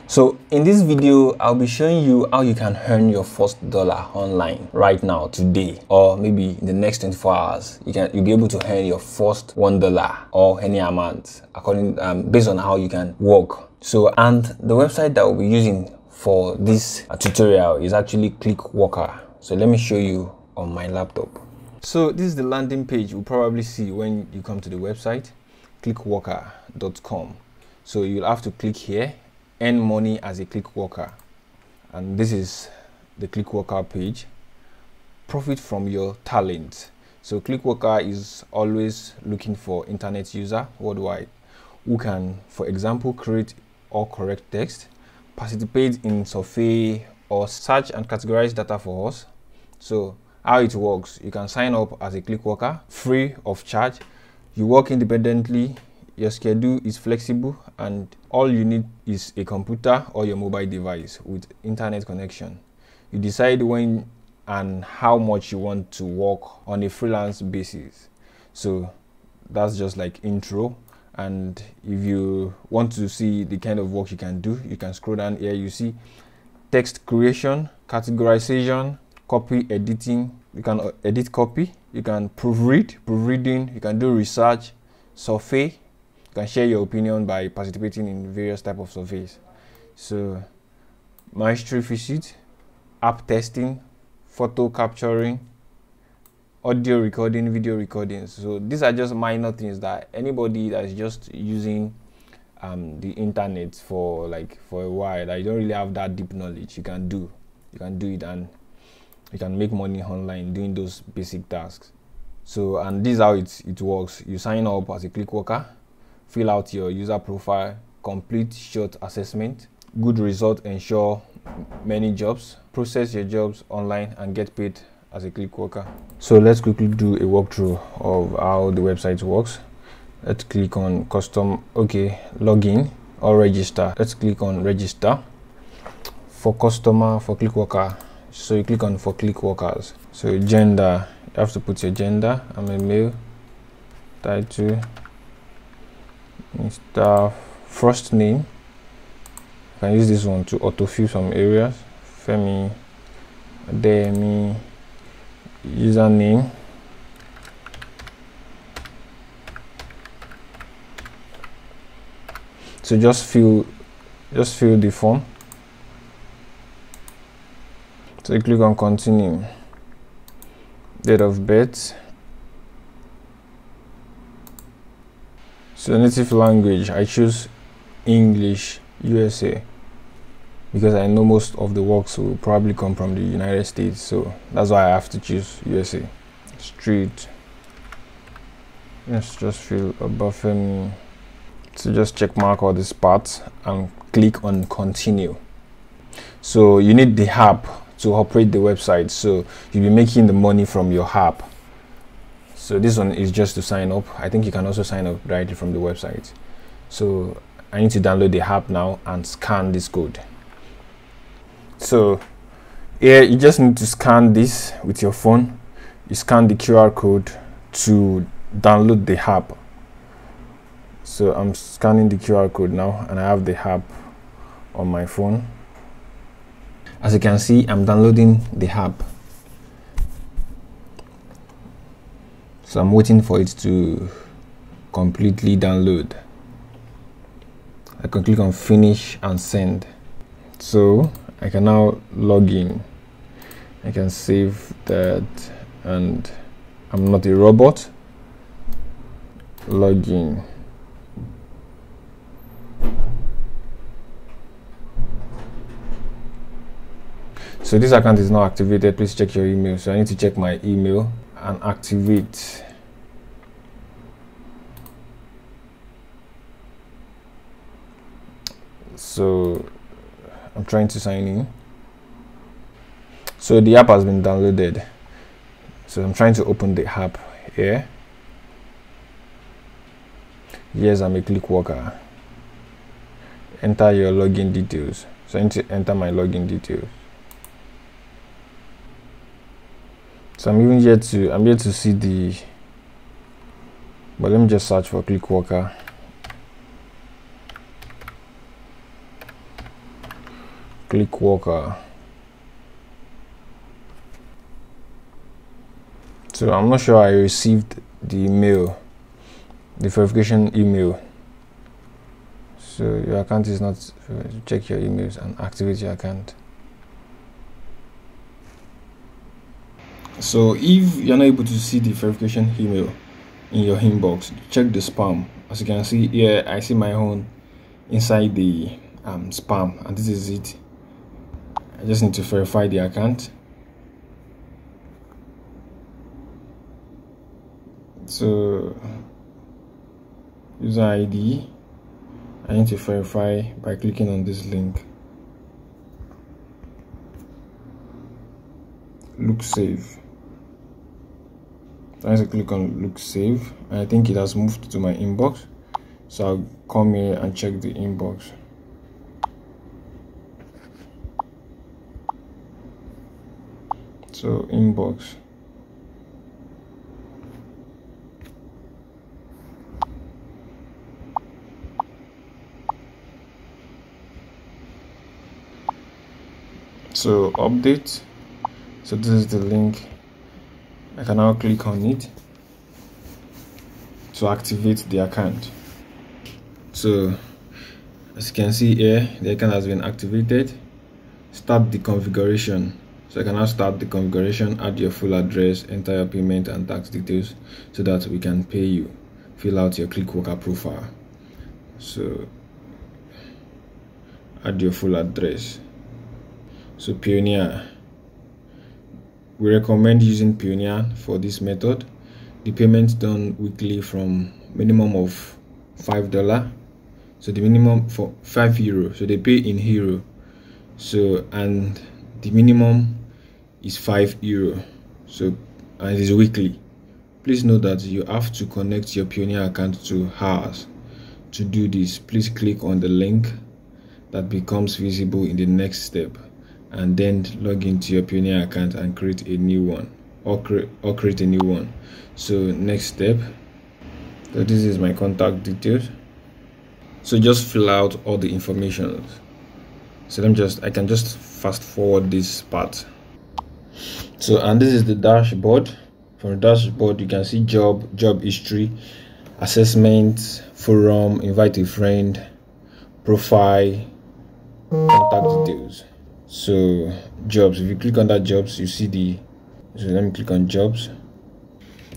So in this video, I'll be showing you how you can earn your first dollar online right now, today, or maybe in the next 24 hours. You'll be able to earn your first $1 or any amount according based on how you can work. So, and the website that we'll be using for this tutorial is actually Clickworker. So let me show you on my laptop. So this is the landing page you'll probably see when you come to the website, clickworker.com. So you'll have to click here, earn money as a Clickworker, and this is the Clickworker page. Profit from your talent. So Clickworker is always looking for internet user worldwide who can, for example, create or correct text, participate in survey, or search and categorize data for us. So how it works: you can sign up as a Clickworker free of charge. You work independently. Your schedule is flexible, and all you need is a computer or your mobile device with internet connection. You decide when and how much you want to work on a freelance basis. So that's just like intro. And if you want to see the kind of work you can do, you can scroll down here. You see text creation, categorization, copy editing. You can edit copy. You can proofreading. You can do research, survey. You can share your opinion by participating in various types of surveys. So mastery visit, app testing, photo capturing, audio recording, video recordings. So these are just minor things that anybody that's just using the internet for a while, that you don't really have that deep knowledge, you can do it, and you can make money online doing those basic tasks. So, and this is how it works. You sign up as a Clickworker, fill out your user profile, complete short assessment. Good result ensure many jobs. Process your jobs online and get paid as a Clickworker. So let's quickly do a walkthrough of how the website works. Let's click on custom, login or register. Let's click on register. For customer, for Clickworker, so you click on for Clickworkers. So gender, you have to put your gender. I'm a male. Title, Mr. First name. You can use this one to autofill some areas. Femi, Ademi. Username. So just fill the form. So you click on continue. Date of birth. So native language, I choose English, USA, because I know most of the works will probably come from the United States, so that's why I have to choose USA. Street. Let's just fill above me. So just check mark all these parts and click on continue. So you need the app to operate the website, so you'll be making the money from your app. So this one is just to sign up. I think you can also sign up directly from the website. So I need to download the app now and scan this code. So here you just need to scan this with your phone. You scan the QR code to download the app. So I'm scanning the QR code now, and I have the app on my phone. As you can see, I'm downloading the app. So I'm waiting for it to completely download. I can click on finish and send. So I can now log in. I can save that, and I'm not a robot. Log in. So this account is now activated. Please check your email. So I need to check my email and activate. So I'm trying to sign in. So the app has been downloaded. So I'm trying to open the app here. Yes, I'm a Clickworker. Enter your login details. So I need to enter my login details. So I'm yet to see the, but let me just search for Clickworker. Clickworker. So I'm not sure I received the email, the verification email. So your account is not, check your emails and activate your account. So if you're not able to see the verification email in your inbox, check the spam. As you can see here, I see my own inside the spam, and this is it. I just need to verify the account. So user ID, I need to verify by clicking on this link. Look save. I need to click on look save, and I think it has moved to my inbox. So I'll come here and check the inbox. So inbox. So update. So this is the link. I can now click on it to activate the account. So as you can see here, the account has been activated. Start the configuration. So I can now start the configuration, add your full address, enter your payment and tax details so that we can pay you. Fill out your Clickworker profile. So add your full address. So Pioneer. We recommend using Pioneer for this method. The payment done weekly from minimum of $5. So the minimum for €5. So they pay in euro. So and the minimum is €5. So and it is weekly. Please note that you have to connect your Pioneer account to ours. To do this, please click on the link that becomes visible in the next step, and then log into your Pioneer account and create a new one, or create a new one. So next step. So this is my contact details. So just fill out all the information. So I can just fast forward this part. So and this is the dashboard. From the dashboard you can see job history, assessment, forum, invite a friend, profile, contact details. So jobs, if you click on that jobs, you see so let me click on jobs.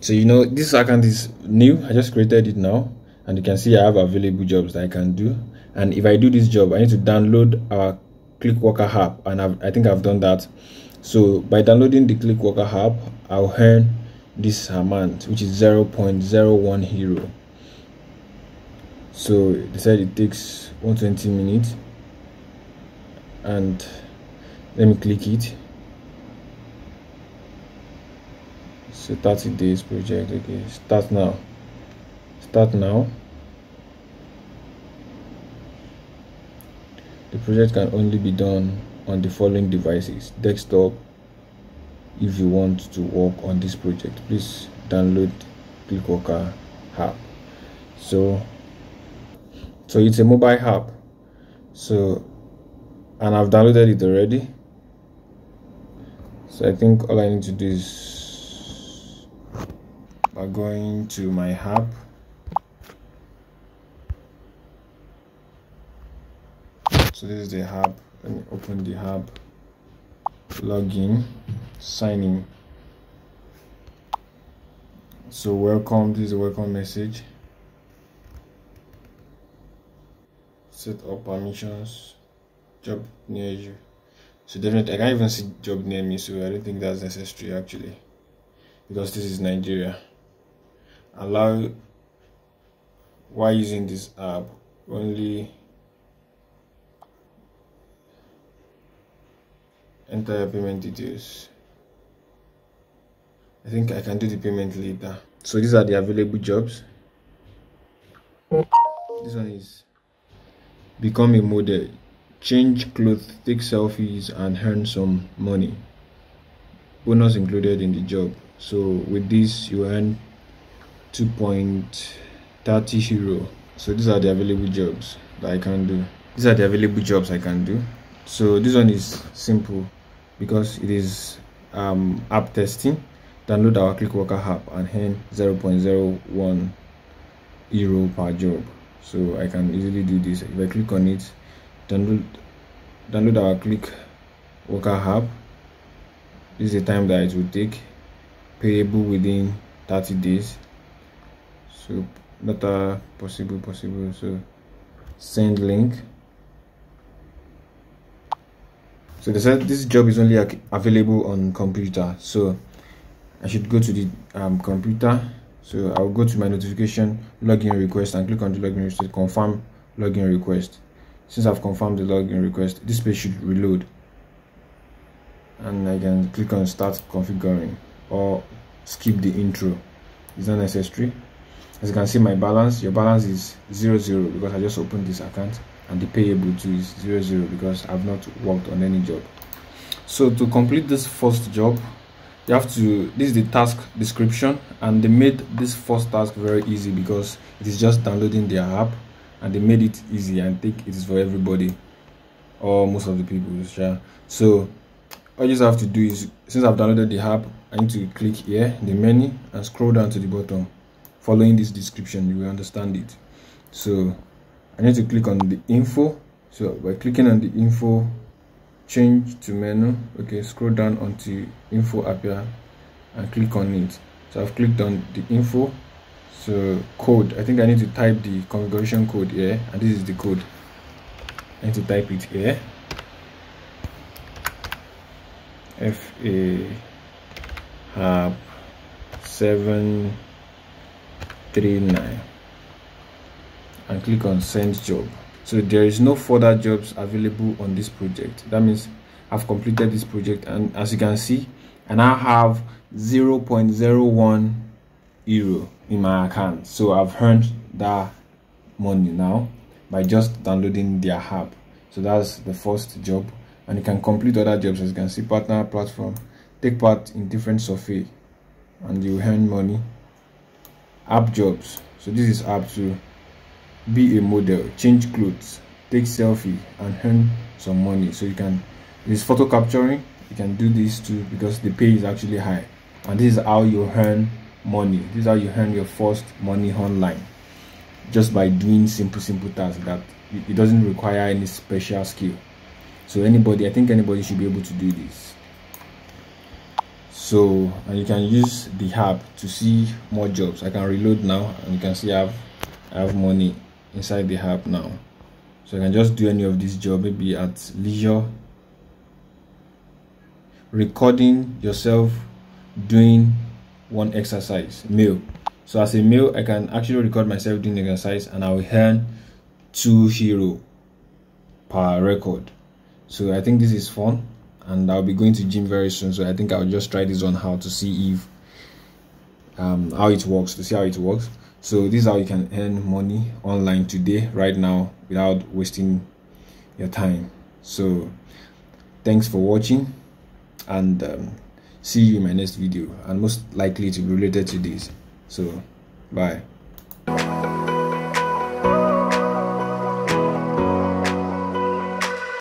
So this account is new. I just created it now, and you can see I have available jobs that I can do. And if I do this job, I need to download our Clickworker app, and I think I've done that. So by downloading the Clickworker app, I'll earn this amount, which is 0.01 euro. So they said it takes 120 minutes, and let me click it. So 30 days project. Okay, start now. The project can only be done on the following devices: desktop. If you want to work on this project, please download Clickworker app. So it's a mobile app. So and I've downloaded it already. So I think all I need to do is by going to my app. So this is the app. Let me open the app, log in, sign in. So welcome, this is a welcome message. Set up permissions, job near you. So definitely I can't even see job near me, so I don't think that's necessary actually, because this is Nigeria. Allow, while using this app, only enter your payment details. I think I can do the payment later. So these are the available jobs. This one is become a model, change clothes, take selfies and earn some money. Bonus included in the job. So with this you earn 2.30 euro. So these are the available jobs that I can do. These are the available jobs I can do. So this one is simple because it is app testing. Download our Clickworker app and earn 0.01 euro per job. So I can easily do this. If I click on it, download our Clickworker app. This is the time that it will take, payable within 30 days. So data possible. So send link. So they said this job is only available on computer, so I should go to the computer. So I'll go to my notification, login request, and click on the login request, confirm login request. Since I've confirmed the login request, this page should reload, and I can click on start configuring or skip the intro. It's not necessary. As you can see, my balance, your balance is 00 because I just opened this account, and the payable too is 00 because I've not worked on any job. So to complete this first job, you have to, this is the task description, and they made this first task very easy because it is just downloading their app, and they made it easy, and I think it is for everybody or most of the people. So all you just have to do is, since I've downloaded the app, I need to click here in the menu and scroll down to the bottom. Following this description, you will understand it. So I need to click on the info. So by clicking on the info, change to menu. Okay, scroll down onto info appear and click on it. So I've clicked on the info. So code, I think I need to type the configuration code here, and this is the code. I need to type it here. FA 739 and click on send job. So there is no further jobs available on this project. That means I've completed this project, and as you can see, I now have 0.01 euro in my account. So I've earned that money now by just downloading their app. So that's the first job, and you can complete other jobs. As you can see, partner platform, take part in different survey and you earn money. App jobs, so this is app to be a model, change clothes, take selfie, and earn some money. So you can, this photo capturing, you can do this too because the pay is actually high, and this is how you earn money. This is how you earn your first money online, just by doing simple tasks that it doesn't require any special skill. So anybody, I think anybody should be able to do this. So, and you can use the app to see more jobs. I can reload now, and you can see I have money inside the app now. So I can just do any of this job, maybe at leisure. Recording yourself doing one exercise, male. So as a male, I can actually record myself doing exercise, and I will earn 2 euro per record. So I think this is fun, and I'll be going to gym very soon. So I think I'll just try this on how to see if how it works, So this is how you can earn money online today, right now, without wasting your time. So thanks for watching, and see you in my next video, and most likely to be related to this. So bye.